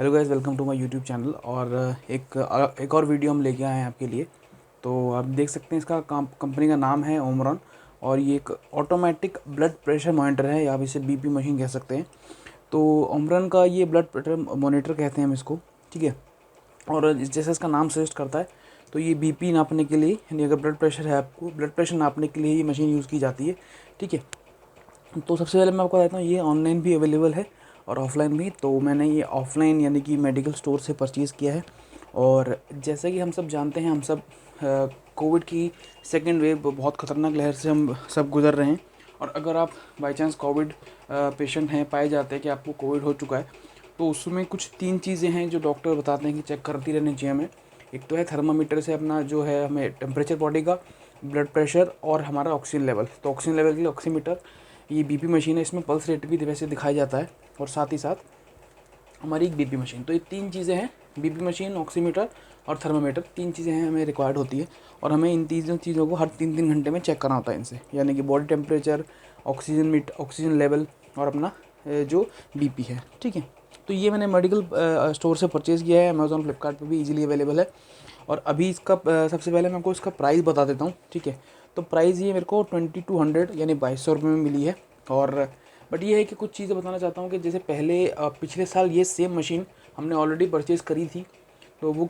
Hello guys, welcome to my YouTube channel. और एक और वीडियो हम लेके आए हैं आपके लिए। तो आप देख सकते हैं, इसका कंपनी का नाम है ओमरॉन। और ये एक ऑटोमेटिक ब्लड प्रेशर मॉनिटर है, या आप इसे बीपी मशीन कह सकते हैं। तो ओमरॉन का ये ब्लड प्रेशर मॉनिटर कहते हैं हम इसको, ठीक है। और जैसे इसका नाम सजेस्ट करता है, तो ये बीपी नापने के लिए, यानी अगर ब्लड प्रेशर है, आपको ब्लड प्रेशर नापने के लिए ये मशीन यूज़ की जाती है, ठीक है। तो सबसे पहले मैं आपको बताता हूँ, ये ऑनलाइन भी अवेलेबल है और ऑफ़लाइन भी। तो मैंने ये ऑफ़लाइन यानी कि मेडिकल स्टोर से परचेज़ किया है। और जैसा कि हम सब जानते हैं, हम सब कोविड की सेकेंड वेव बहुत ख़तरनाक लहर से हम सब गुज़र रहे हैं। और अगर आप बाई चांस कोविड पेशेंट हैं, पाए जाते हैं कि आपको कोविड हो चुका है, तो उसमें कुछ 3 चीज़ें हैं जो डॉक्टर बताते हैं कि चेक करती रहनी चाहिए हमें। एक तो है थर्मामीटर से अपना जो है हमें टेम्परेचर बॉडी का, ब्लड प्रेशर और हमारा ऑक्सीजन लेवल। तो ऑक्सीजन लेवल के लिए ऑक्सीमीटर, ये बीपी मशीन है, इसमें पल्स रेट भी वैसे दिखाया जाता है। और साथ ही साथ हमारी एक बीपी मशीन। तो ये 3 चीज़ें हैं, बीपी मशीन, ऑक्सीमीटर और थर्मामीटर। 3 चीज़ें हैं हमें रिक्वायर्ड होती है। और हमें इन तीनों चीज़ों को हर 3-3 घंटे में चेक करना होता है इनसे, यानी कि बॉडी टेम्परेचर, ऑक्सीजन लेवल और अपना जो बीपी है, ठीक है। तो ये मैंने मेडिकल स्टोर से परचेज़ किया है, अमेज़ॉन, फ्लिपकार्ट पे भी इजीली अवेलेबल है। और अभी इसका सबसे पहले मैं आपको इसका प्राइस बता देता हूँ, ठीक है। तो प्राइस ये मेरे को 2200 यानी 2200 रुपये में मिली है। और बट ये है कि कुछ चीज़ें बताना चाहता हूँ कि जैसे पहले पिछले साल ये सेम मशीन हमने ऑलरेडी परचेज़ करी थी, तो वो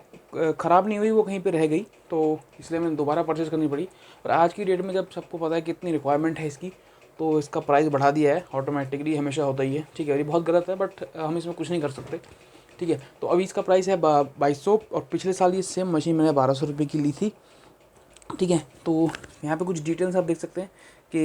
ख़राब नहीं हुई, वो कहीं पे रह गई, तो इसलिए मैंने दोबारा परचेज़ करनी पड़ी। और आज की डेट में जब सबको पता है कितनी रिक्वायरमेंट है इसकी, तो इसका प्राइस बढ़ा दिया है। ऑटोमेटिकली हमेशा होता ही है, ठीक है। ये बहुत गलत है, बट हम इसमें कुछ नहीं कर सकते, ठीक है। तो अभी इसका प्राइस है 2200। और पिछले साल ये सेम मशीन मैंने 1200 रुपये की ली थी, ठीक है। तो यहाँ पे कुछ डिटेल्स आप देख सकते हैं कि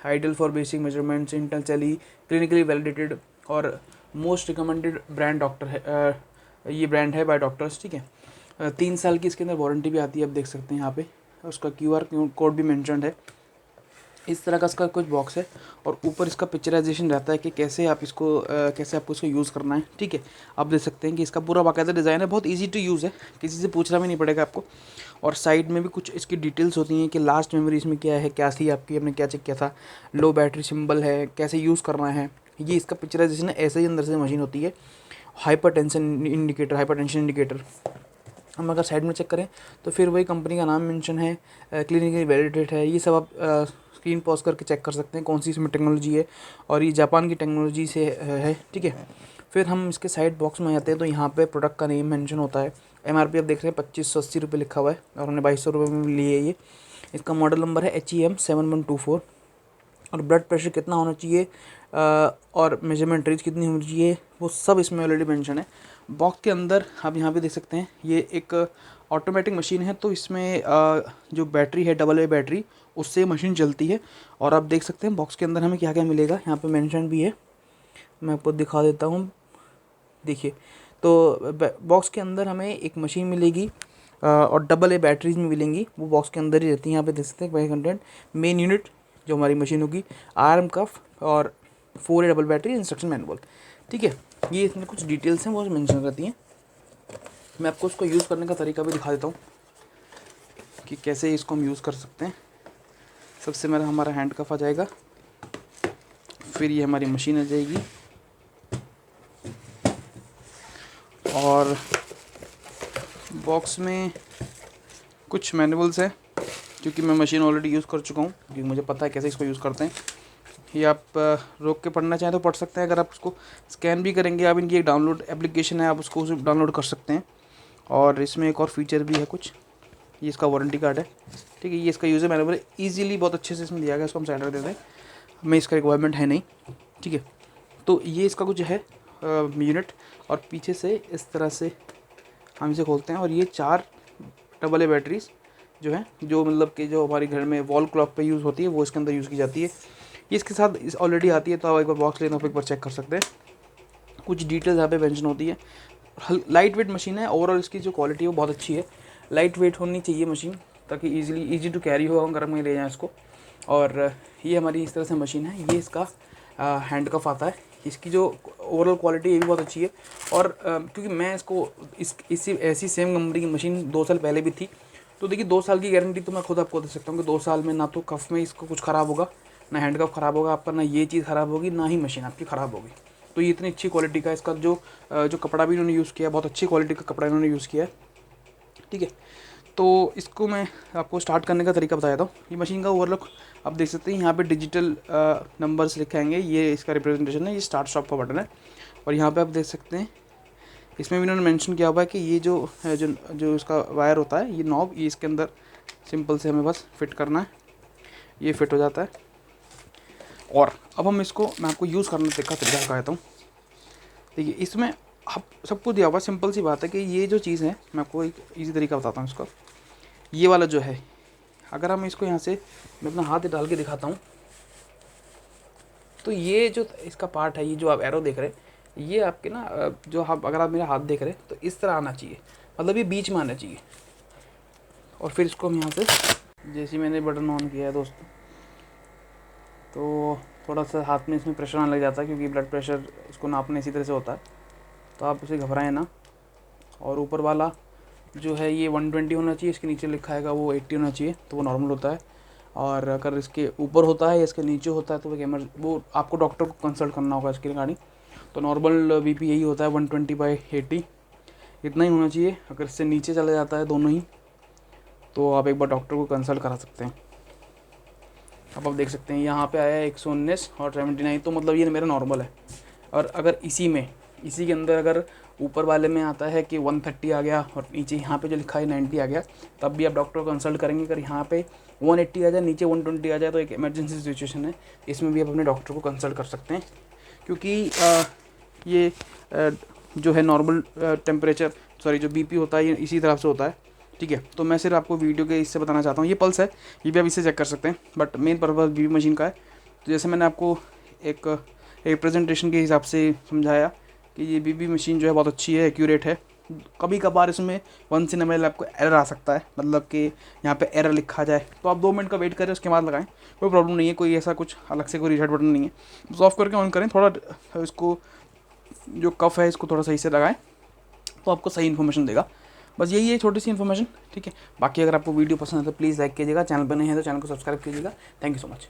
आइडल फॉर बेसिक मेजरमेंट्स, इंटेल चली, क्लिनिकली वैलिडेटेड और मोस्ट रिकमेंडेड ब्रांड डॉक्टर है। ये ब्रांड है बाय डॉक्टर्स, ठीक है। 3 साल की इसके अंदर वारंटी भी आती है, आप देख सकते हैं यहाँ पे। उसका QR कोड भी मेंशन्ड है। इस तरह का इसका कुछ बॉक्स है। और ऊपर इसका पिक्चराइजेशन रहता है कि कैसे आप इसको कैसे आपको इसको यूज़ करना है, ठीक है। आप देख सकते हैं कि इसका पूरा बाकायदा डिज़ाइन है, बहुत इजी टू यूज़ है, किसी से पूछना भी नहीं पड़ेगा आपको। और साइड में भी कुछ इसकी डिटेल्स होती हैं कि लास्ट मेमोरी इसमें क्या है, क्या थी आपकी, हमने क्या चेक किया था, लो बैटरी सिंबल है, कैसे यूज़ करना है। ये इसका पिक्चराइजेशन है, ऐसे ही अंदर से मशीन होती है। हाइपर टेंशन इंडिकेटर हम अगर साइड में चेक करें, तो फिर वही कंपनी का नाम मेंशन है, क्लिनिकली वैलिडेटेड है। ये सब आप स्क्रीन पॉज करके चेक कर सकते हैं कौन सी इसमें टेक्नोलॉजी है। और ये जापान की टेक्नोलॉजी से है, ठीक है। फिर हम इसके साइड बॉक्स में आते हैं, तो यहाँ पे प्रोडक्ट का नेम मेंशन होता है। MRP आप देख रहे हैं 2580 रुपये लिखा हुआ है, और हमने 2200 रुपये में लिए है ये। इसका मॉडल नंबर है HEM7124। और ब्लड प्रेशर कितना होना चाहिए, और मेजरमेंट रेंज कितनी होनी चाहिए, वो सब इसमें ऑलरेडी मेंशन है। बॉक्स के अंदर आप यहाँ पे देख सकते हैं, ये एक ऑटोमेटिक मशीन है। तो इसमें जो बैटरी है, AA बैटरी, उससे मशीन चलती है। और आप देख सकते हैं बॉक्स के अंदर हमें क्या क्या मिलेगा, यहाँ पे मेंशन भी है, मैं आपको दिखा देता हूँ। देखिए, तो बॉक्स के अंदर हमें एक मशीन मिलेगी, और AA बैटरीज में मिलेंगी, वो बॉक्स के अंदर ही रहती हैं। यहाँ पे देख सकते हैं कंटेंट, मेन यूनिट जो हमारी मशीन होगी, आर्म कफ और 4A double battery, instruction manual, ठीक है। ये इसमें कुछ डिटेल्स हैं, वो मेंशन रहती हैं। मैं आपको उसको यूज़ करने का तरीका भी दिखा देता हूँ कि कैसे इसको हम यूज़ कर सकते हैं। सबसे पहले हमारा हैंड कफ आ जाएगा, फिर ये हमारी मशीन आ जाएगी, और बॉक्स में कुछ मैनुअल्स हैं, क्योंकि मैं मशीन ऑलरेडी यूज़ कर चुका हूँ, क्योंकि मुझे पता है कैसे इसको यूज़ करते हैं। ये आप रोक के पढ़ना चाहें तो पढ़ सकते हैं। अगर आप उसको स्कैन भी करेंगे, आप इनकी एक डाउनलोड एप्लीकेशन है, आप उसको डाउनलोड कर सकते हैं। और इसमें एक और फीचर भी है कुछ, ये इसका वारंटी कार्ड है, ठीक है। ये इसका यूज़र मैनुअल है, ईजिली बहुत अच्छे से इसमें दिया गया। इसको हम साइड रख देते हैं, हमें इसका रिक्वायरमेंट है नहीं, ठीक है। तो ये इसका कुछ है यूनिट, और पीछे से इस तरह से हम इसे खोलते हैं, और ये 4 AA बैटरीज जो है, जो मतलब कि जो हमारे घर में वॉल क्लॉक पे यूज़ होती है, वो इसके अंदर यूज़ की जाती है। ये इसके साथ ऑलरेडी आती है, तो आप एक बार बॉक्स लेना, आप एक बार चेक कर सकते हैं। कुछ डिटेल्स यहाँ पे मेंशन होती है। लाइट वेट मशीन है, ओवरऑल इसकी जो क्वालिटी है वो बहुत अच्छी है। लाइट वेट होनी चाहिए मशीन, ताकि ईजी टू कैरी हो, हम घर में ले जाएँ इसको। और ये हमारी इस तरह से मशीन है। ये इसका हैंड कफ आता है। इसकी जो ओवरऑल क्वालिटी ये भी बहुत अच्छी है। और क्योंकि मैं इसको इसी ऐसी सेम कंपनी की मशीन 2 साल पहले भी थी, तो देखिए 2 साल की गारंटी तो मैं खुद आपको दे सकता हूँ कि 2 साल में ना तो कफ में इसको कुछ ख़राब होगा, ना हैंड कफ ख़राब होगा आपका, ना ये चीज़ ख़राब होगी, ना ही मशीन आपकी ख़राब होगी। तो ये इतनी अच्छी क्वालिटी का इसका जो कपड़ा भी इन्होंने यूज़ किया है, बहुत अच्छी क्वालिटी का कपड़ा इन्होंने यूज़ किया है, ठीक है। तो इसको मैं आपको स्टार्ट करने का तरीका बता देता हूँ। ये मशीन का ओवरलुक आप देख सकते हैं, यहाँ पे डिजिटल नंबर्स लिखे आएंगे, ये इसका रिप्रेजेंटेशन है, ये स्टार्ट स्टॉप का बटन है। और यहाँ पे आप देख सकते हैं इसमें भी इन्होंने मेंशन किया हुआ है कि ये जो है जो इसका वायर होता है, ये नॉब, ये इसके अंदर सिंपल से हमें बस फिट करना है, ये फिट हो जाता है। और अब हम इसको, मैं आपको यूज़ करने का तरीका दिखाता हूँ। देखिए इसमें आप सब कुछ दिया हुआ, सिंपल सी बात है कि ये जो चीज़ है, मैं आपको एक ईजी तरीका बताता हूँ इसका। ये वाला जो है, अगर हम इसको यहाँ से, मैं अपना हाथ डाल के दिखाता हूँ, तो ये जो इसका पार्ट है, ये जो आप एरो देख रहे हैं, ये आपके ना जो आप, अगर आप मेरा हाथ देख रहे हैं तो इस तरह आना चाहिए, मतलब ये बीच में आना चाहिए। और फिर इसको हम यहाँ से, जैसे ही मैंने बटन ऑन किया है दोस्तों, तो थोड़ा सा हाथ में इसमें प्रेशर आने लग जाता है, क्योंकि ब्लड प्रेशर इसको नापने इसी तरह से होता है, तो आप उसे घबराएं ना। और ऊपर वाला जो है ये 120 होना चाहिए, इसके नीचे लिखा है वो 80 होना चाहिए, तो वो नॉर्मल होता है। और अगर इसके ऊपर होता है या इसके नीचे होता है तो वो आपको डॉक्टर को कंसल्ट करना होगा इसके रिगार्डिंग। तो नॉर्मल बीपी यही होता है 120/80, इतना ही होना चाहिए। अगर इससे नीचे चला जाता है दोनों ही, तो आप एक बार डॉक्टर को कंसल्ट करा सकते हैं। अब आप देख सकते हैं यहाँ पे आया है 119 और 79, तो मतलब ये मेरा नॉर्मल है। और अगर इसी के अंदर अगर ऊपर वाले में आता है कि 130 आ गया और नीचे यहाँ पे जो लिखा है 90 आ गया, तब भी आप डॉक्टर को कंसल्ट करेंगे। अगर यहाँ पे 180 आ जाए, नीचे 120 आ जाए, तो एक इमरजेंसी सिचुएशन है, इसमें भी आप अपने डॉक्टर को कंसल्ट कर सकते हैं। क्योंकि ये जो है नॉर्मल टेम्परेचर, सॉरी जो बीपी होता है, ये इसी तरह से होता है, ठीक है। तो मैं सिर्फ आपको वीडियो के इससे बताना चाहता हूँ, ये पल्स है, ये भी आप इससे चेक कर सकते हैं, but main purpose BP machine का है। तो जैसे मैंने आपको एक प्रेजेंटेशन के हिसाब से समझाया कि ये बीपी मशीन जो है बहुत अच्छी है, एक्यूरेट है। कभी कभार इसमें 1 ml आपको एरर आ सकता है, मतलब कि यहाँ पे एरर लिखा जाए, तो आप 2 मिनट का वेट करें, उसके बाद लगाएं, कोई प्रॉब्लम नहीं है, कोई ऐसा कुछ अलग से कोई रीसेट बटन नहीं है। बस ऑफ करके ऑन करें, थोड़ा इसको जो कफ है इसको थोड़ा सही से लगाएं, तो आपको सही इन्फॉर्मेशन देगा। बस यही है छोटी सी इन्फॉर्मेशन, ठीक है। बाकी अगर आपको वीडियो पसंद है तो प्लीज़ लाइक कीजिएगा, चैनल पर नहीं है तो चैनल को सब्सक्राइब कीजिएगा। Thank you so much.